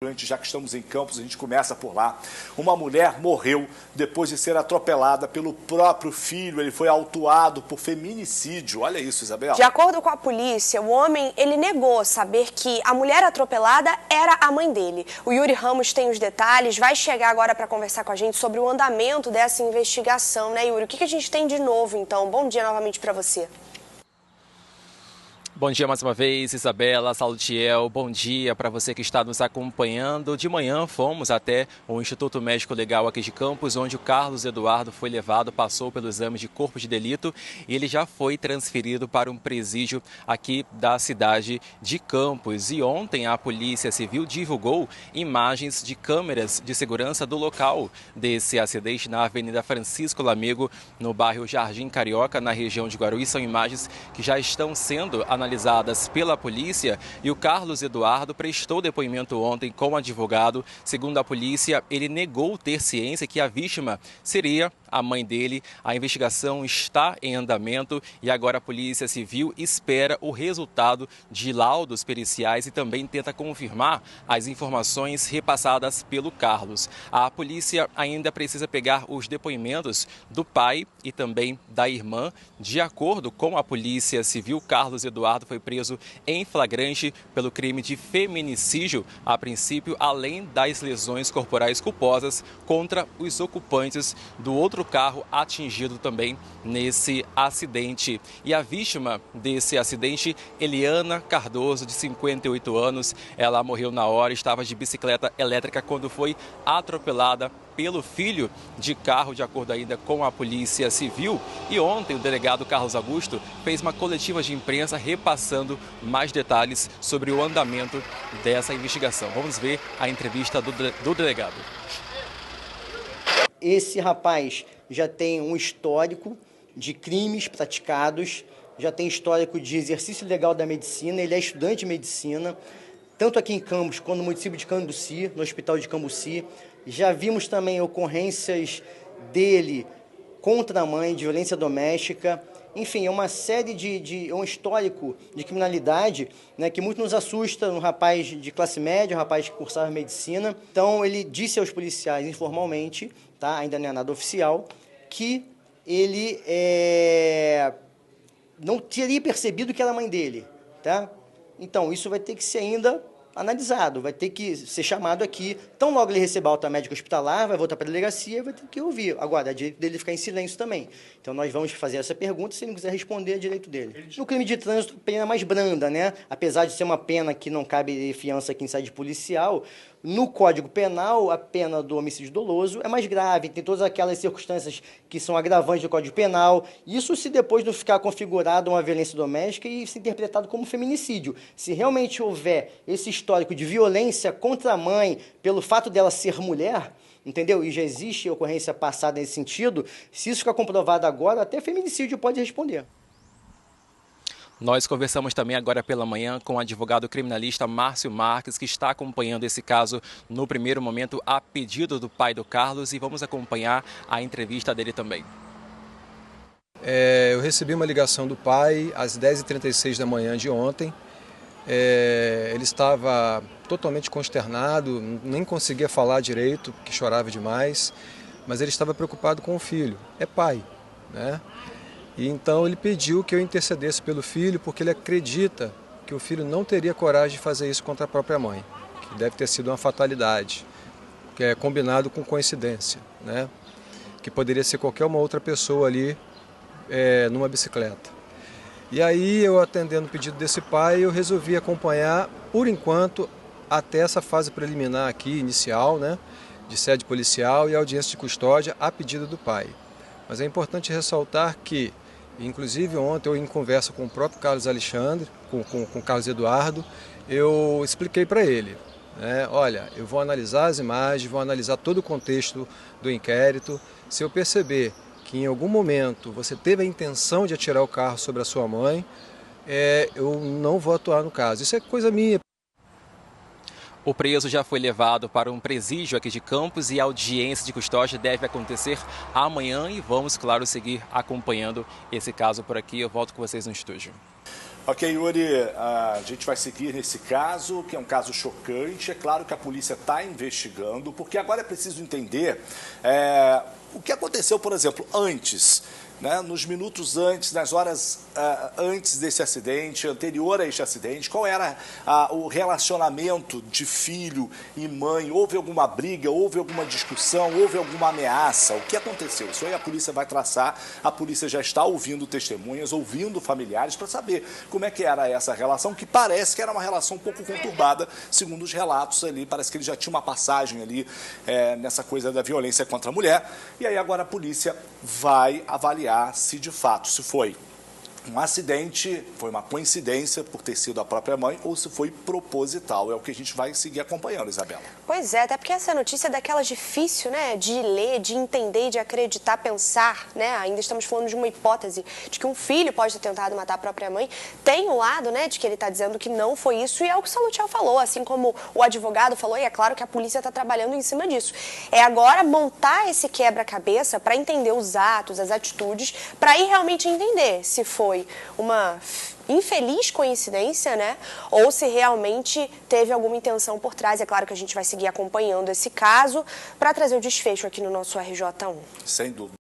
Já que estamos em Campos, a gente começa por lá. Uma mulher morreu depois de ser atropelada pelo próprio filho. Ele foi autuado por feminicídio. Olha isso, Isabela. De acordo com a polícia, o homem ele negou saber que a mulher atropelada era a mãe dele. O Yuri Ramos tem os detalhes, vai chegar agora para conversar com a gente sobre o andamento dessa investigação, né, Yuri? O que a gente tem de novo, então? Bom dia novamente para você. Bom dia mais uma vez, Isabela, Salutiel, bom dia para você que está nos acompanhando. De manhã fomos até o Instituto Médico Legal aqui de Campos, onde o Carlos Eduardo foi levado, passou pelo exame de corpo de delito e ele já foi transferido para um presídio aqui da cidade de Campos. E ontem a Polícia Civil divulgou imagens de câmeras de segurança do local desse acidente na Avenida Francisco Lamego, no bairro Jardim Carioca, na região de Guarulhos. São imagens que já estão sendo analisadas pela polícia e o Carlos Eduardo prestou depoimento ontem com o advogado. Segundo a polícia, ele negou ter ciência que a vítima seria a mãe dele. A investigação está em andamento e agora a Polícia Civil espera o resultado de laudos periciais e também tenta confirmar as informações repassadas pelo Carlos. A polícia ainda precisa pegar os depoimentos do pai e também da irmã. De acordo com a Polícia Civil, Carlos Eduardo foi preso em flagrante pelo crime de feminicídio, a princípio, além das lesões corporais culposas contra os ocupantes do outro carro atingido também nesse acidente. E a vítima desse acidente, Eliana Cardoso, de 58 anos, ela morreu na hora, estava de bicicleta elétrica quando foi atropelada pelo filho de carro, de acordo ainda com a Polícia Civil. E ontem o delegado Carlos Augusto fez uma coletiva de imprensa repassando mais detalhes sobre o andamento dessa investigação. Vamos ver a entrevista do delegado. Esse rapaz já tem um histórico de crimes praticados, já tem histórico de exercício ilegal da medicina, ele é estudante de medicina, tanto aqui em Campos quanto no município de Cambuci, no hospital de Cambuci. Já vimos também ocorrências dele contra a mãe, de violência doméstica. Enfim, é uma série um histórico de criminalidade, né, que muito nos assusta, um rapaz de classe média, um rapaz que cursava medicina. Então, ele disse aos policiais informalmente, tá, ainda não é nada oficial, que ele não teria percebido que era a mãe dele. Tá? Então, isso vai ter que ser ainda analisado, vai ter que ser chamado aqui. Então, logo ele receber alta médica hospitalar, vai voltar para a delegacia, vai ter que ouvir. Agora, é direito dele ficar em silêncio também. Então, nós vamos fazer essa pergunta, se ele não quiser responder, é direito dele. No crime de trânsito, pena mais branda, né? Apesar de ser uma pena que não cabe fiança aqui em sede policial, no Código Penal, a pena do homicídio doloso é mais grave, tem todas aquelas circunstâncias que são agravantes do Código Penal. Isso se depois não ficar configurado uma violência doméstica e se interpretado como feminicídio. Se realmente houver esse histórico de violência contra a mãe pelo fato dela ser mulher, entendeu? E já existe ocorrência passada nesse sentido, se isso ficar comprovado agora, até feminicídio pode responder. Nós conversamos também agora pela manhã com o advogado criminalista Márcio Marques, que está acompanhando esse caso no primeiro momento a pedido do pai do Carlos, e vamos acompanhar a entrevista dele também. Eu recebi uma ligação do pai às 10h36 da manhã de ontem. Ele estava totalmente consternado, nem conseguia falar direito, porque chorava demais, mas ele estava preocupado com o filho. É pai, né? E então ele pediu que eu intercedesse pelo filho, porque ele acredita que o filho não teria coragem de fazer isso contra a própria mãe, que deve ter sido uma fatalidade, que é combinado com coincidência, né? Que poderia ser qualquer uma outra pessoa ali numa bicicleta. E aí, eu atendendo o pedido desse pai, eu resolvi acompanhar, por enquanto, até essa fase preliminar aqui, inicial, né? De sede policial e audiência de custódia, a pedido do pai. Mas é importante ressaltar que, inclusive ontem eu em conversa com o próprio Carlos Alexandre, com o Carlos Eduardo, eu expliquei para ele, né, olha, eu vou analisar as imagens, vou analisar todo o contexto do inquérito. Se eu perceber que em algum momento você teve a intenção de atirar o carro sobre a sua mãe, eu não vou atuar no caso. Isso é coisa minha. O preso já foi levado para um presídio aqui de Campos e a audiência de custódia deve acontecer amanhã e vamos, claro, seguir acompanhando esse caso por aqui. Eu volto com vocês no estúdio. Ok, Yuri, a gente vai seguir nesse caso, que é um caso chocante. É claro que a polícia está investigando, porque agora é preciso entender o que aconteceu, por exemplo, antes, né, nos minutos antes, nas horas antes desse acidente, anterior a este acidente, qual era o relacionamento de filho e mãe? Houve alguma briga, houve alguma discussão, houve alguma ameaça? O que aconteceu? Isso aí a polícia vai traçar, a polícia já está ouvindo testemunhas, ouvindo familiares para saber como é que era essa relação, que parece que era uma relação um pouco conturbada, segundo os relatos ali, parece que ele já tinha uma passagem ali nessa coisa da violência contra a mulher, e aí agora a polícia vai avaliar se de fato se foi um acidente, foi uma coincidência por ter sido a própria mãe ou se foi proposital. É o que a gente vai seguir acompanhando, Isabela. Pois é, até porque essa notícia é daquelas difícil, né, de ler, de entender, de acreditar, pensar, né? Ainda estamos falando de uma hipótese de que um filho pode ter tentado matar a própria mãe. Tem o lado, né, de que ele está dizendo que não foi isso, e é o que o Salutiel falou, assim como o advogado falou, e é claro que a polícia está trabalhando em cima disso. É agora montar esse quebra-cabeça para entender os atos, as atitudes, para ir realmente entender se foi uma infeliz coincidência, né? Ou se realmente teve alguma intenção por trás. É claro que a gente vai seguir acompanhando esse caso para trazer o desfecho aqui no nosso RJ1. Sem dúvida.